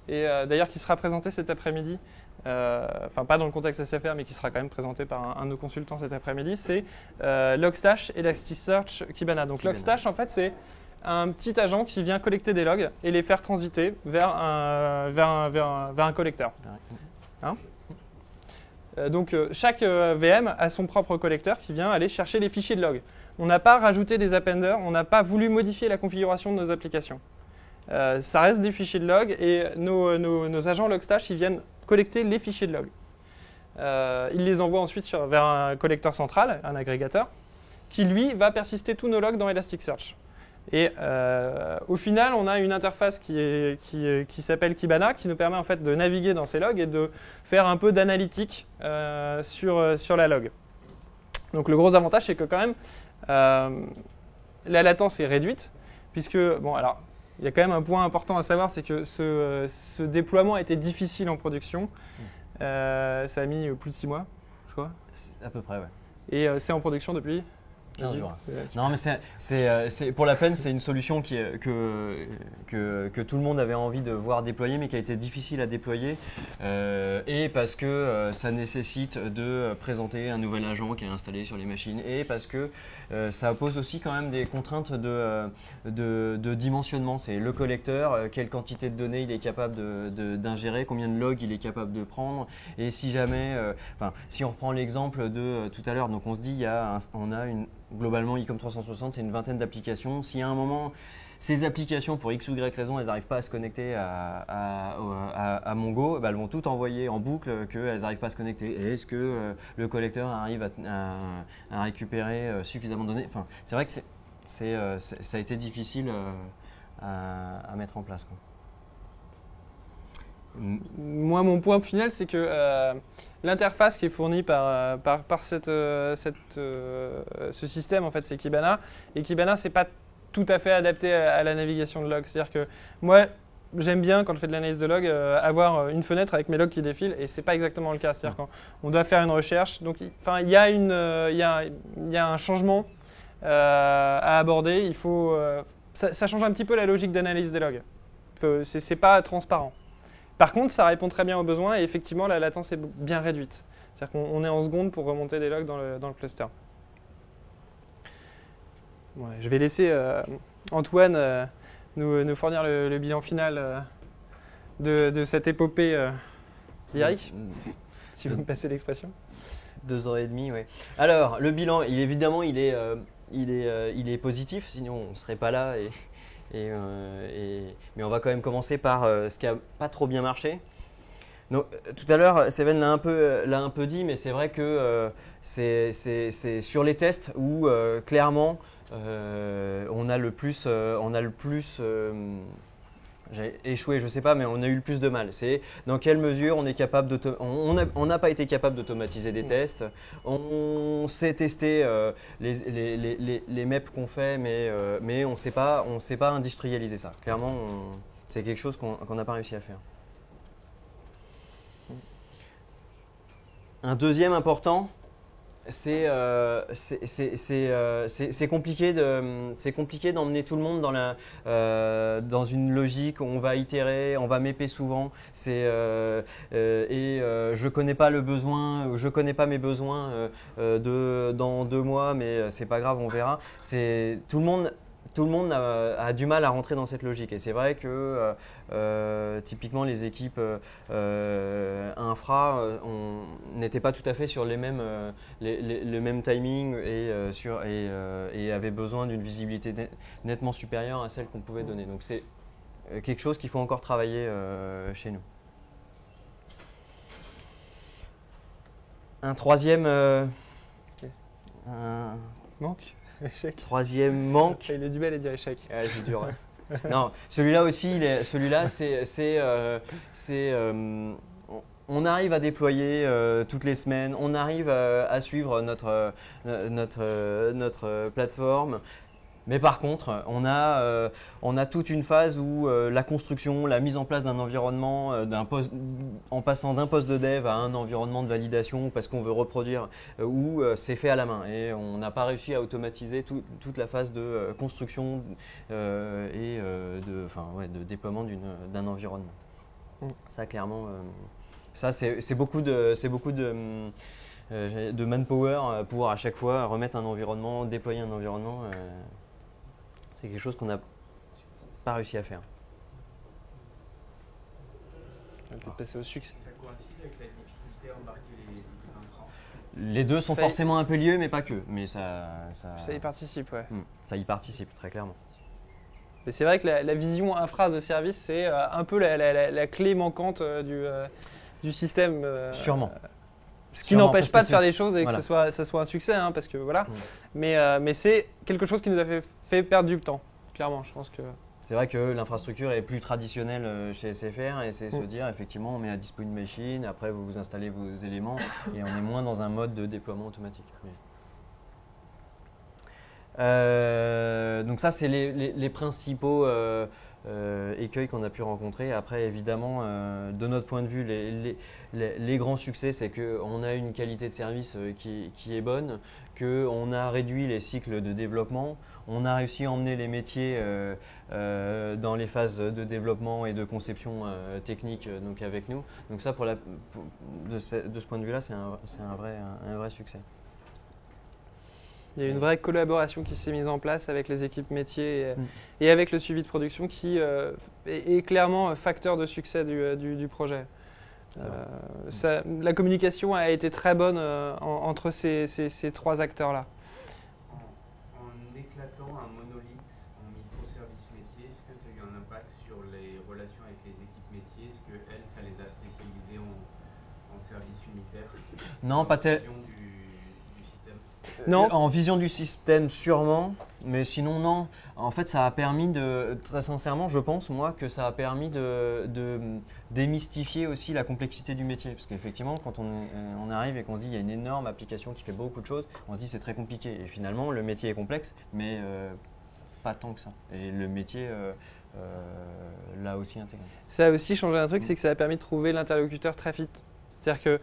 Speaker 2: et d'ailleurs qui sera présentée cet après-midi, pas dans le contexte SFR mais qui sera quand même présentée par un de nos consultants cet après-midi, c'est Logstash et Elasticsearch Kibana. Donc Logstash en fait c'est un petit agent qui vient collecter des logs et les faire transiter vers un collecteur. Hein? Donc chaque VM a son propre collecteur qui vient aller chercher les fichiers de log. On n'a pas rajouté des appenders, on n'a pas voulu modifier la configuration de nos applications. Ça reste des fichiers de log et nos agents Logstash ils viennent collecter les fichiers de log. Ils les envoient ensuite vers un collecteur central, un agrégateur, qui lui va persister tous nos logs dans Elasticsearch. Et au final, on a une interface qui s'appelle Kibana, qui nous permet en fait de naviguer dans ces logs et de faire un peu d'analytique sur la log. Donc le gros avantage, c'est que quand même, la latence est réduite, puisque, il y a quand même un point important à savoir, c'est que ce déploiement a été difficile en production. Ça a mis plus de 6 mois, je crois.
Speaker 1: À peu près, ouais.
Speaker 2: Et c'est en production depuis
Speaker 1: 15 jours. Non, mais c'est pour la peine, c'est une solution que tout le monde avait envie de voir déployer, mais qui a été difficile à déployer. Et parce que ça nécessite de présenter un nouvel agent qui est installé sur les machines. Et parce que ça pose aussi quand même des contraintes de dimensionnement. C'est le collecteur, quelle quantité de données il est capable d'ingérer, combien de logs il est capable de prendre. Et si jamais, si on reprend l'exemple de tout à l'heure, donc on se dit, globalement, Ecom 360, c'est une vingtaine d'applications. Si à un moment, ces applications, pour X ou Y raison, elles n'arrivent pas à se connecter à Mongo, bah, elles vont tout envoyer en boucle qu'elles n'arrivent pas à se connecter. Et est-ce que le collecteur arrive à récupérer suffisamment de données? Enfin, c'est vrai que ça a été difficile à mettre en place, quoi.
Speaker 2: Moi, mon point final, c'est que l'interface qui est fournie par ce système, en fait, c'est Kibana. Et Kibana, c'est pas tout à fait adapté à la navigation de logs. C'est-à-dire que moi, j'aime bien, quand je fais de l'analyse de log, avoir une fenêtre avec mes logs qui défilent, et c'est pas exactement le cas. C'est-à-dire quand on doit faire une recherche, donc il y a un changement à aborder. Ça change un petit peu la logique d'analyse des logs. C'est pas transparent. Par contre, ça répond très bien aux besoins et effectivement, la latence est bien réduite. C'est-à-dire qu'on est en secondes pour remonter des logs dans le cluster. Ouais, je vais laisser Antoine nous fournir le bilan final de cette épopée lyrique, si vous me passez l'expression.
Speaker 1: 2 ans et demi, oui. Alors, le bilan, évidemment, il est positif, sinon on ne serait pas là. Mais on va quand même commencer par ce qui n'a pas trop bien marché. Donc, tout à l'heure, Seven l'a un peu dit, mais c'est vrai que c'est sur les tests où clairement on a le plus j'ai échoué, je ne sais pas, mais on a eu le plus de mal. C'est dans quelle mesure on est capable on n'a pas été capable d'automatiser des tests. On sait tester les MEP qu'on fait, mais on ne sait pas industrialiser ça. Clairement, c'est quelque chose qu'on n'a pas réussi à faire. Un deuxième important, c'est compliqué d'emmener tout le monde dans une logique où on va itérer, on va méper souvent. Je connais pas le besoin, je connais pas mes besoins dans 2 mois, mais c'est pas grave, on verra. Tout le monde a du mal à rentrer dans cette logique. Et c'est vrai que typiquement les équipes infra n'étaient pas tout à fait sur le même timing et avaient besoin d'une visibilité nettement supérieure à celle qu'on pouvait donner. Donc c'est quelque chose qu'il faut encore travailler chez nous. Un troisième
Speaker 2: Manque. Échec.
Speaker 1: Troisième manque.
Speaker 2: Il est du mal à dire échec.
Speaker 1: J'ai dur. Non, celui-là aussi, on arrive à déployer toutes les semaines, on arrive à suivre notre plateforme. Mais par contre, on a toute une phase où la construction, la mise en place d'un environnement, en passant d'un poste de dev à un environnement de validation parce qu'on veut reproduire, où c'est fait à la main. Et on n'a pas réussi à automatiser toute la phase de construction de déploiement d'un environnement. Ça, clairement, c'est beaucoup de manpower pour à chaque fois remettre un environnement, déployer un environnement. C'est quelque chose qu'on n'a pas réussi à faire.
Speaker 2: On va peut-être passer au succès.
Speaker 3: Ça coïncide avec la difficulté à embarquer les équipes infra.
Speaker 1: Les deux sont forcément un peu liés, mais pas que. Mais ça
Speaker 2: y participe, ouais.
Speaker 1: Ça y participe, très clairement.
Speaker 2: Mais c'est vrai que la vision infra de service, c'est un peu la clé manquante du système.
Speaker 1: Sûrement.
Speaker 2: Ce qui n'empêche pas de faire des choses et que ça soit un succès, hein, parce que voilà. Mais c'est quelque chose qui nous a fait perdre du temps, clairement. Je pense que.
Speaker 1: C'est vrai que l'infrastructure est plus traditionnelle chez SFR et c'est se dire effectivement on met à dispo une machine, après vous installez vos éléments et on est moins dans un mode de déploiement automatique. Donc ça c'est les principaux écueils qu'on a pu rencontrer. Après évidemment de notre point de vue les grands succès c'est qu'on a une qualité de service qui est bonne, qu'on a réduit les cycles de développement, on a réussi à emmener les métiers dans les phases de développement et de conception technique donc avec nous. Donc ça de ce point de vue là c'est un vrai succès.
Speaker 2: Il y a une vraie collaboration qui s'est mise en place avec les équipes métiers et avec le suivi de production qui est clairement facteur de succès du projet. La communication a été très bonne entre ces 3 acteurs-là.
Speaker 3: En éclatant un monolithe en microservice métier
Speaker 1: Non, pas tel.
Speaker 3: vision du système.
Speaker 2: Non.
Speaker 1: En vision du système, sûrement, mais sinon, non. En fait, ça a permis très sincèrement, je pense, moi, que ça a permis de démystifier aussi la complexité du métier. Parce qu'effectivement, quand on arrive et qu'on se dit il y a une énorme application qui fait beaucoup de choses, on se dit c'est très compliqué. Et finalement, le métier est complexe, mais pas tant que ça. Et le métier l'a aussi intégré.
Speaker 2: Ça a aussi changé un truc, c'est que ça a permis de trouver l'interlocuteur très vite. C'est-à-dire que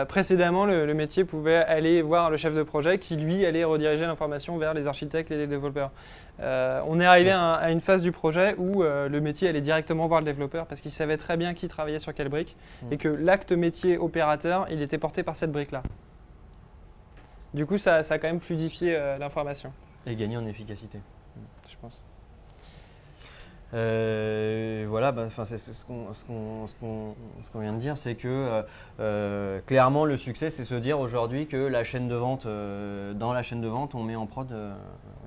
Speaker 2: précédemment, le métier pouvait aller voir le chef de projet qui, lui, allait rediriger l'information vers les architectes et les développeurs. On est arrivé à une phase du projet où le métier allait directement voir le développeur parce qu'il savait très bien qui travaillait sur quelle brique et que l'acte métier opérateur, il était porté par cette brique-là. Du coup, ça a quand même fluidifié l'information,
Speaker 1: Et gagner en efficacité.
Speaker 2: je pense.
Speaker 1: Voilà, c'est ce qu'on vient de dire, c'est que clairement le succès, c'est se dire aujourd'hui que la chaîne de vente, dans la chaîne de vente, on met en prod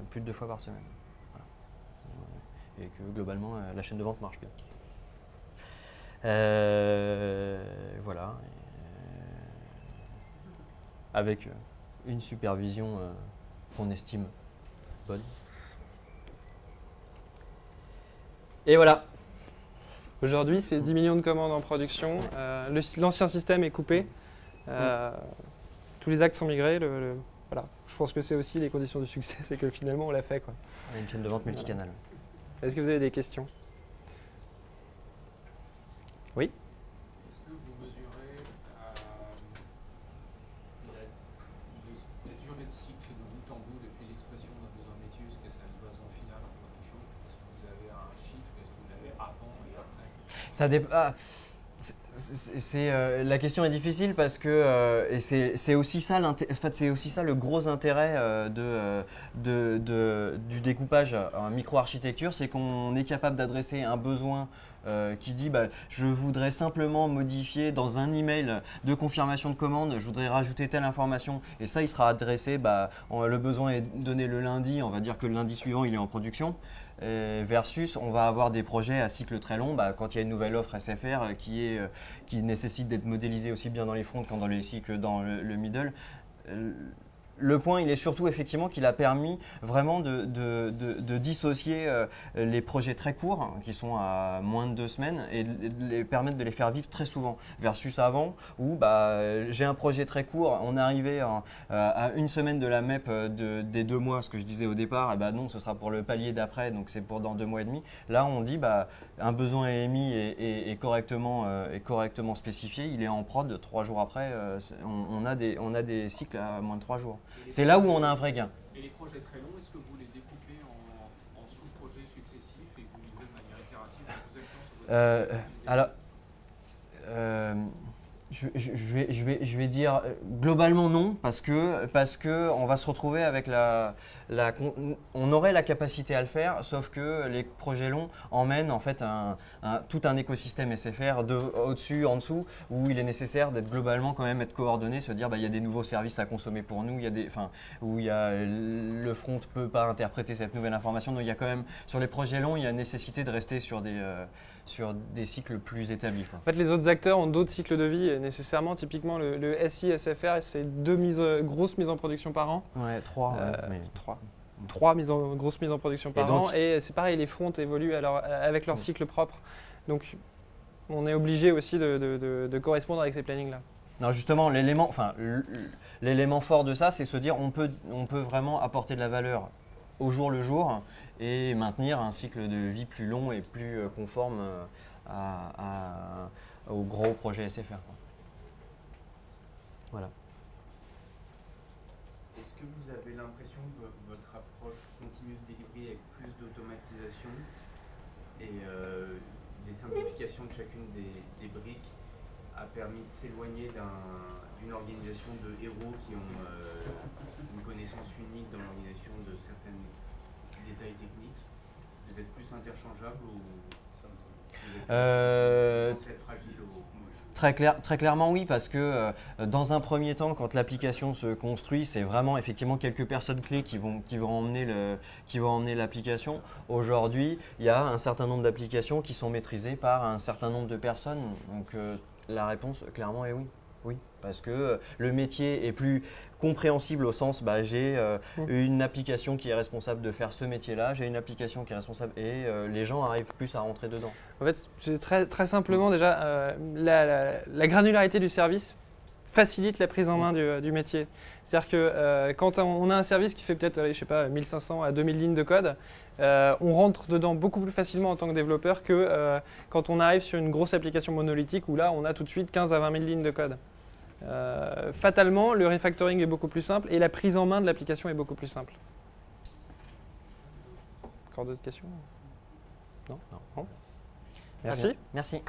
Speaker 1: plus de 2 fois par semaine. Voilà. Et que globalement, la chaîne de vente marche bien. Voilà. Avec une supervision qu'on estime bonne. Et voilà.
Speaker 2: Aujourd'hui, c'est 10 millions de commandes en production. L'ancien système est coupé. Tous les actes sont migrés. Voilà. Je pense que c'est aussi les conditions du succès, c'est que finalement on l'a fait, quoi.
Speaker 1: On a une chaîne de vente multicanal.
Speaker 2: Est-ce que vous avez des questions? Oui.
Speaker 4: Est-ce que vous mesurez la durée de cycle de bout en bout depuis l'expression d'un besoin métier jusqu'à sa livraison finale en production? Est-ce que vous avez un chiffre? Est-ce que vous l'avez avant et après?
Speaker 1: Ça dépend. La question est difficile parce que et c'est aussi ça c'est aussi ça le gros intérêt du découpage en micro-architecture, c'est qu'on est capable d'adresser un besoin qui dit je voudrais simplement modifier dans un email de confirmation de commande, je voudrais rajouter telle information et ça il sera adressé, le besoin est donné le lundi, on va dire que le lundi suivant il est en production. Versus on va avoir des projets à cycle très long quand il y a une nouvelle offre SFR qui nécessite d'être modélisée aussi bien dans les fronts qu'en dans les cycles dans le middle. Le point, il est surtout effectivement qu'il a permis vraiment de dissocier les projets très courts, qui sont à moins de 2 semaines, et de permettre de les faire vivre très souvent. Versus avant, où j'ai un projet très court, on est arrivé à 1 semaine de la MEP des 2 mois, ce que je disais au départ, et non, ce sera pour le palier d'après, donc c'est pour dans 2 mois et demi. Là, on dit un besoin est émis et correctement spécifié, il est en prod 3 jours après, on a des cycles à moins de 3 jours. C'est là où on a un vrai gain.
Speaker 4: Et les projets très longs, est-ce que vous les découpez en sous-projets successifs et que vous livrez de manière itérative? Vous êtes sur votre
Speaker 1: je vais dire globalement non parce que on va se retrouver avec on aurait la capacité à le faire, sauf que les projets longs emmènent en fait tout un écosystème SFR au-dessus, en dessous, où il est nécessaire d'être globalement quand même être coordonné, se dire il y a des nouveaux services à consommer pour nous, le front ne peut pas interpréter cette nouvelle information, donc il y a quand même sur les projets longs il y a nécessité de rester sur des cycles plus établis.
Speaker 2: En fait, les autres acteurs ont d'autres cycles de vie et nécessairement, typiquement, le SI, SFR, c'est 2 grosses mises en production par an.
Speaker 1: Ouais, 3.
Speaker 2: 3 grosses mises en production par an. Et c'est pareil, les fronts évoluent avec leur cycle propre. Donc, on est obligé aussi de correspondre avec ces plannings-là.
Speaker 1: Non, justement, l'élément fort de ça, c'est se dire on peut vraiment apporter de la valeur au jour le jour et maintenir un cycle de vie plus long et plus conforme au gros projet SFR. Voilà.
Speaker 3: Est-ce que vous avez l'impression que votre approche continuous delivery avec plus d'automatisation et des simplifications de chacune des briques a permis de s'éloigner d'une organisation de héros qui ont une connaissance unique dans l'organisation de certains détails techniques? Vous êtes plus interchangeable ou vous êtes fragile
Speaker 1: Très clairement oui, parce que dans un premier temps, quand l'application se construit, c'est vraiment effectivement quelques personnes clés qui vont emmener l'application. Aujourd'hui, il y a un certain nombre d'applications qui sont maîtrisées par un certain nombre de personnes. Donc la réponse clairement est oui. Oui, parce que le métier est plus compréhensible au sens, j'ai une application qui est responsable de faire ce métier-là, j'ai une application qui est responsable et les gens arrivent plus à rentrer dedans.
Speaker 2: En fait, c'est très simplement déjà, la granularité du service facilite la prise en main du métier. C'est-à-dire que quand on a un service qui fait peut-être, je sais pas, 1500 à 2000 lignes de code, on rentre dedans beaucoup plus facilement en tant que développeur que quand on arrive sur une grosse application monolithique où là, on a tout de suite 15 à 20 000 lignes de code. Fatalement, le refactoring est beaucoup plus simple et la prise en main de l'application est beaucoup plus simple. Encore d'autres questions? Non. Merci.
Speaker 1: Merci.